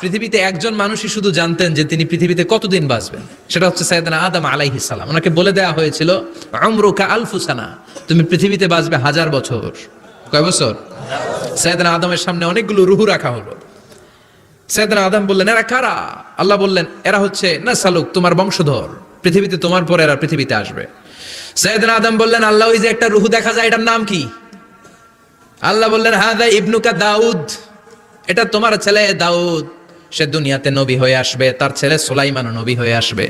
পৃথিবীতে একজন মানুষই শুধু জানতেন যে তিনি পৃথিবীতে কতদিন বাঁচবেন, সেটা হচ্ছে সাইয়েদনা আদম আলাইহিস সালাম। ওনাকে বলে দেওয়া হয়েছিল উমরুকা আলফু সানা, তুমি পৃথিবীতে বাঁচবে 1000 বছর। কয় বছর? সাইয়েদনা আদমের সামনে অনেকগুলো রুহু রাখা হলো। সাইয়েদনা আদম বললেন, এরা কারা? আল্লাহ বললেন, এরা হচ্ছে নাসালুক, তোমার বংশধর, পৃথিবীতে তোমার পরে এরা পৃথিবীতে আসবে। সাইয়েদনা আদম বললেন, আল্লাহ ওই যে একটা রুহু দেখা যায়, এটার নাম কি? আল্লাহ বললেন, হাদা ইবনুকা দাউদ, এটা তোমার ছেলে দাউদ, সে দুনিয়াতে নবী হয়ে আসবে, তার ছেলে সুলাইমানও নবী হয়ে আসবে।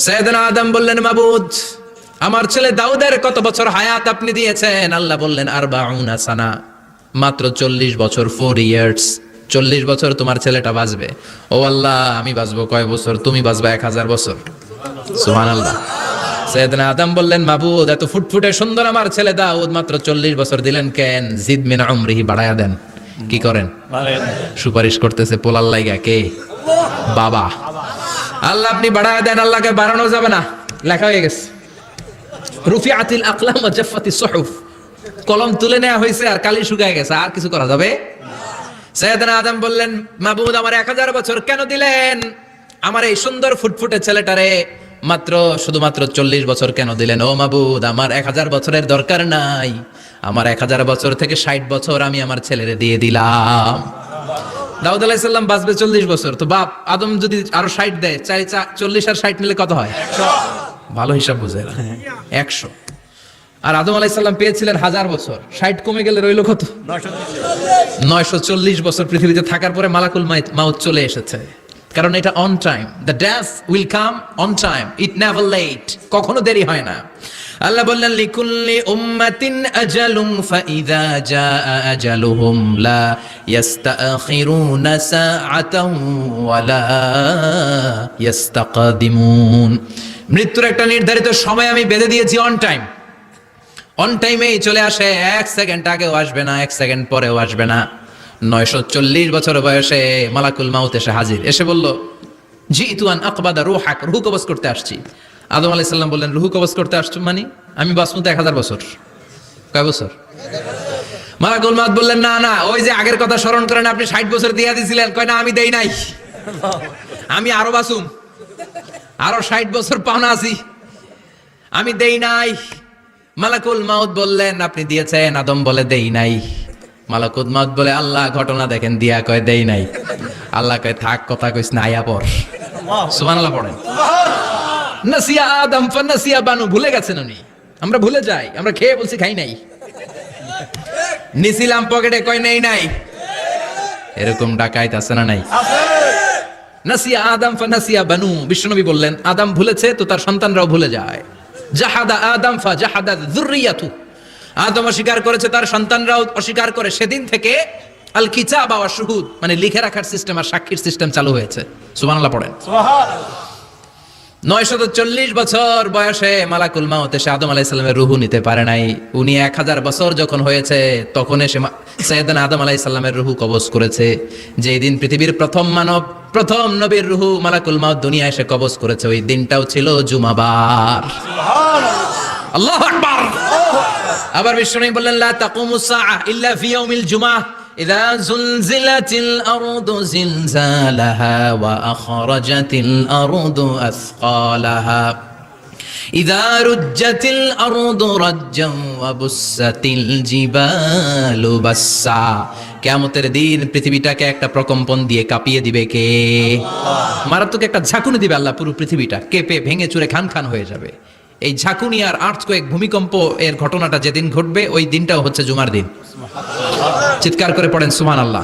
সাইয়েদনা আদম বললেন, মাবুদ, আমার ছেলে দাউদের কত বছর হায়াত আপনি দিয়েছেন? আল্লাহ বললেন, 40 সানা, মাত্র 40 বছর, 4 ইয়ার্স, 40 বছর তোমার ছেলেটা বাঁচবে। ও আল্লাহ, আমি বাঁচবো কয় বছর? তুমি বাঁচবা 1000 বছর। সুবহানাল্লাহ। সাইয়েদনা আদম বললেন, মাবুদ, এত ফুটফুটে সুন্দর আমার ছেলে দাউদ, মাত্র 40 বছর দিলেন কেন? জিদ মিন উমরিহি, বাড়ায়া দেন। কি করেন? সুপারিশ করতেছে পোলার লাইগা কে? বাবা। আল্লাহ আপনি বাড়ায়া দেন। আল্লাহকে বাড়ানো যাবে না, লেখা হয়ে গেছে। রুফিআতিল আকলাম ওয়া জাফফাতিস সুহুফ, কলম তুলে নেওয়া হয়েছে আর কালি শুকায় গেছে, আর কিছু করা যাবে? সাইয়েদনা আদম বললেন, মাবুদ, আমার 1000 বছর কেন দিলেন? আমার এই সুন্দর ফুটফুটে ছেলেটারে মাত্র শুধুমাত্র 40 বছর কেন দিলেন? ও মাবুদ, আমার 1000 বছরের দরকার নাই, আমার 1000 বছর থেকে 60 বছর আমি আমার ছেলেরে দিয়ে দিলাম। দাউদ আলাইহিস সালাম বাঁচবে 40 বছর, তো বাপ আদম যদি আরো 60 দেয়, 40 আর 60 মিলে কত হয়? 100। ভালো হিসাব বুঝে 100। আর আদম আলাইহিস সালাম পেয়েছিলেন 1000 বছর, 60 কমে গেলে রইল কত? 940 বছর পৃথিবীতে থাকার পরে মালাকুল মাউত চলে এসেছে। কারণ এটা on time, the death will come on time, it never late, কখনো দেরি হয় না। আল্লাহ বললেন, লিকুল্লি উম্মাতিন আজালুম ফাইযা জাআ আজালুহুম লা ইস্তাখিরুনা সাআতান ওয়া লা ইস্তাকদিমুন। মৃত্যুর একটা নির্ধারিত সময় আমি বেঁধে দিয়েছি, অন টাইম, অন টাইমেই চলে আসে, 1 সেকেন্ড আগেও আসবে না, 1 সেকেন্ড পরেও আসবে না। 940 বছর বয়সে মালাকুল মাউত এসে হাজির, এসে বলল, জিতু আন আকবাদা রূহাক, রূহ কবজ করতে আসছি। আদম আলাইহিস সালাম বললেন, রূহ কবজ করতে আসছো মানে? আমি বাঁচবো তো 1000 বছর। কয় বছর? মালাকুল মাউত বললেন, না না, ওই যে আগের কথা স্মরণ করেন, আপনি 60 বছর দিয়ে দিয়েছিলেন। কয় না, আমি দেই নাই, আমি আরো বাঁচুম, আরো 60 বছর পাওনা আছি, আমি দেই নাই। মালাকুল মাউত বললেন, আপনি দিয়েছেন। আদম বলে, দেই নাই। মালাকুল মাউত বলে, আল্লাহ ঘটনা দেখেন, দিয়া কয় দেই নাই। আল্লাহ কয়, থাক, কথা কইস না, আয়া পর। সুবহানাল্লাহ পড়েন। নাসিয়া আদম ফানাসিয়া বানু, ভুলে গেছেন উনি, আমরা ভুলে যাই, আমরা খেয়ে বলছি খাই নাই, নিছিলাম পকেটে, কয় নেই নাই। এরকম ডাকাইত আছে না নাই? নাসিয়া আদম ফানাসিয়া বানু, বিশ্বনবী বললেন, আদম ভুলেছে তো তার সন্তানরাও ভুলে যায়। জাহাদা আদম ফা জাহাদা যুররিয়াতু, আদম অস্বীকার করেছে, তার সন্তানরাও অস্বীকার করে। সেদিন থেকে আল কিতাব ওয়া শুহুদ, মানে লিখে রাখার সিস্টেম আর সাক্ষীর সিস্টেম চালু হয়েছে। সুবহানাল্লাহ পড়েন। সুবহানাল্লাহ। 940 বছর বয়সে মালাকুল মাউত এসে আদম আলাইহিস সালামের রূহ নিতে পারে নাই। উনি 1000 বছর যখন হয়েছে, তখন এসে সাইয়েদনা আদম আলাইহিস সালামের রূহ কবজ করেছে। যেই দিন পৃথিবীর প্রথম মানব, প্রথম নবীর রূহ মালাকুল মাউত দুনিয়া এসে কবজ করেছে, ওই দিনটাও ছিল জুমাবার। সুবহানাল্লাহ, আল্লাহু আকবার। আবার বিশ্বনবী বললেন, লা তাকুমুস সাআ ইল্লা ফি ইয়াউমিল জুমআহ ইযা যুলজিলাতিল আরদু জিলজালাহা ওয়া আখরাজাতিল আরদু আসকালাহা ইযা রুজ্জাতিল আরদু রাজ্জান ওয়া বুসাতিল জিবালু বাসসা। কিয়ামতের দিন পৃথিবীটাকে একটা প্রকম্পন দিয়ে কাঁপিয়ে দিবে কে? আল্লাহ। মারাত্মক একটা ঝাঁকুনি দিবে আল্লাহ, পুরো পৃথিবীটা কেঁপে ভেঙে চুরে খান খান হয়ে যাবে। এই ঝাঁকুনি আর আর্থকোয়েক, ভূমিকম্প এর ঘটনাটা যেদিন ঘটবে, ওই দিনটাও হচ্ছে জুমার দিন। চিৎকার করে পড়েন সুবহানাল্লাহ।